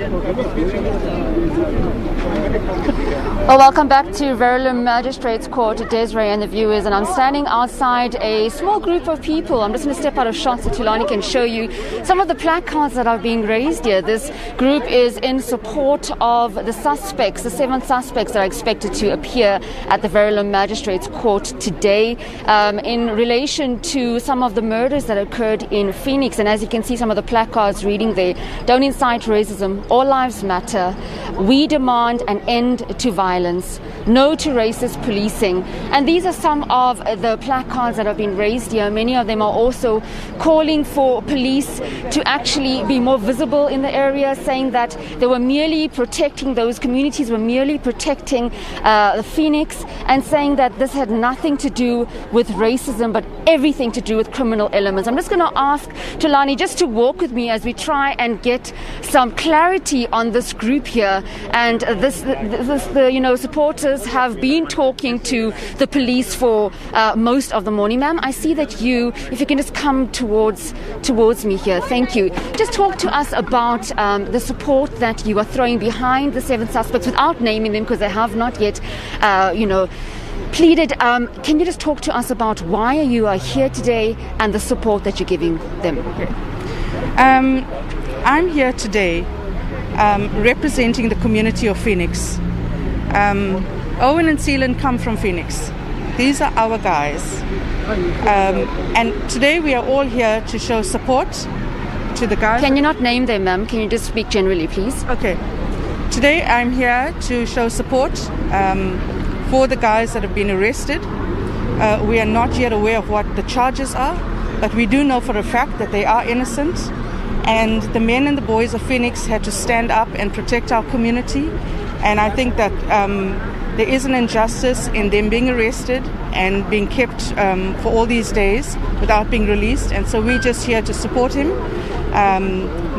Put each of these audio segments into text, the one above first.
Well, welcome back to Verulam Magistrates Court, Desiree and the viewers, and I'm standing outside a small group of people. I'm just going to step out of shot so Tulani can show you some of the placards that are being raised here. This group is in support of the suspects, the 7 suspects that are expected to appear at the Verulam Magistrates Court today in relation to some of the murders that occurred in Phoenix. And as you can see, some of the placards reading there: don't incite racism, all lives matter, we demand an end to violence, no to racist policing. And these are some of the placards that have been raised here. Many of them are also calling for police to actually be more visible in the area, saying that they were merely protecting, those communities were merely protecting the Phoenix, and saying that this had nothing to do with racism but everything to do with criminal elements. I'm just going to ask Tulani just to walk with me as we try and get some clarity on this group here. And the supporters have been talking to the police for most of the morning. Ma'am, I see that if you can just come towards me here. Thank you. Just talk to us about the support that you are throwing behind the 7 suspects without naming them, because they have not yet, pleaded. Can you just talk to us about why you are here today and the support that you're giving them? I'm here today representing the community of Phoenix. Owen and Seelan come from Phoenix. These are our guys. And today we are all here to show support to the guys. Can you not name them, ma'am? Can you just speak generally, please? Okay. Today I'm here to show support for the guys that have been arrested. We are not yet aware of what the charges are, but we do know for a fact that they are innocent. And the men and the boys of Phoenix had to stand up and protect our community. And I think that there is an injustice in them being arrested and being kept for all these days without being released. And so we're just here to support him.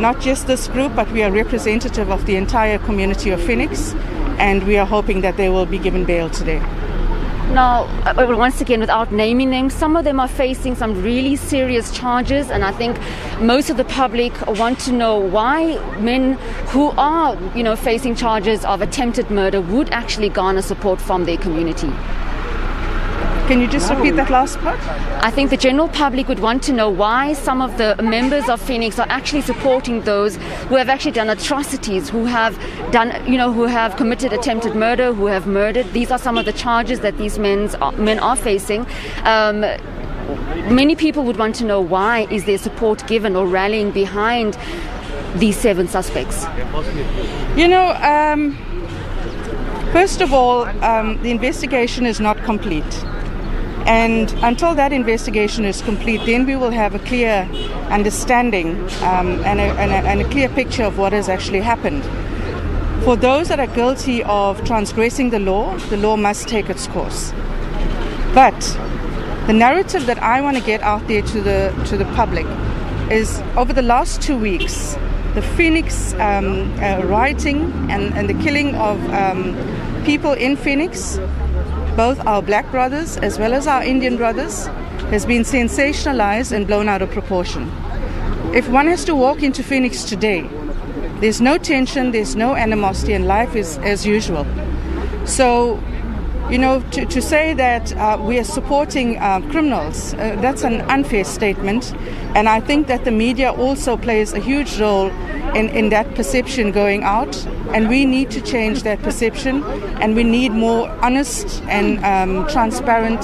Not just this group, but we are representative of the entire community of Phoenix. And we are hoping that they will be given bail today. Now, once again, without naming them, some of them are facing some really serious charges, and I think most of the public want to know why men who are, facing charges of attempted murder would actually garner support from their community. Can you just repeat that last part? I think the general public would want to know why some of the members of Phoenix are actually supporting those who have actually done atrocities, who have committed attempted murder, who have murdered. These are some of the charges that these men are facing. Many people would want to know why is there support given or rallying behind these 7 suspects. First of all, the investigation is not complete. And until that investigation is complete, then we will have a clear understanding and a clear picture of what has actually happened. For those that are guilty of transgressing the law must take its course. But the narrative that I want to get out there to the public is, over the last 2 weeks, the Phoenix rioting and the killing of people in Phoenix, both our black brothers as well as our Indian brothers, has been sensationalized and blown out of proportion. If one has to walk into Phoenix today, there's no tension, there's no animosity, and life is as usual. So, to say that we are supporting criminals, that's an unfair statement. And I think that the media also plays a huge role in that perception going out. And we need to change that perception. And we need more honest and transparent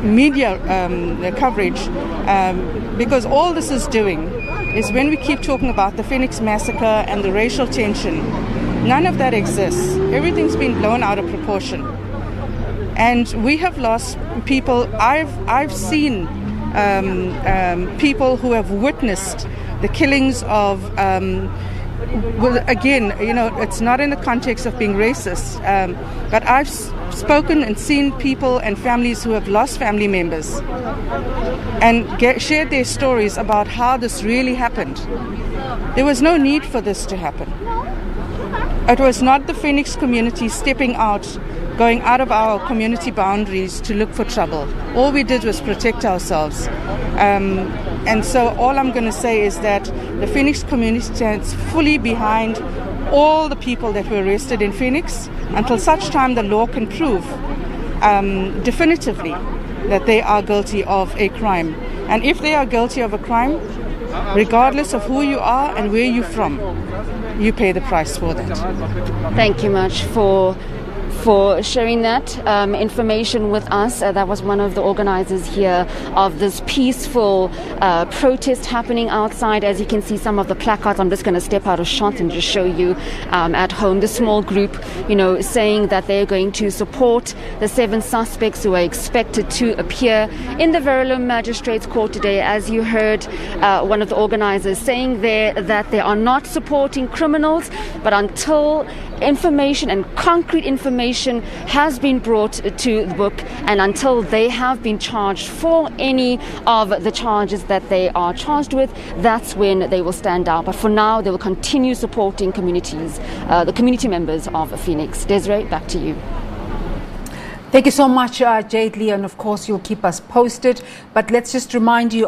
media coverage. Because all this is doing is, when we keep talking about the Phoenix massacre and the racial tension, none of that exists. Everything's been blown out of proportion. And we have lost people. I've seen people who have witnessed the killings of, again, it's not in the context of being racist, but I've spoken and seen people and families who have lost family members and shared their stories about how this really happened. There was no need for this to happen. It was not the Phoenix community stepping out, going out of our community boundaries to look for trouble. All we did was protect ourselves. And so all I'm going to say is that the Phoenix community stands fully behind all the people that were arrested in Phoenix until such time the law can prove definitively that they are guilty of a crime. And if they are guilty of a crime, regardless of who you are and where you're from, you pay the price for that. Thank you much for sharing that information with us. That was one of the organizers here of this peaceful protest happening outside. As you can see, some of the placards, I'm just going to step out of shot and just show you at home, the small group, saying that they're going to support the 7 suspects who are expected to appear in the Verulam Magistrates Court today. As you heard one of the organizers saying there that they are not supporting criminals, but until information and concrete information has been brought to the book and until they have been charged for any of the charges that they are charged with, that's when they will stand out. But for now, they will continue supporting communities, the community members of Phoenix. Desiree, back to you. Thank you so much, Jade Lee, and of course you'll keep us posted. But let's just remind you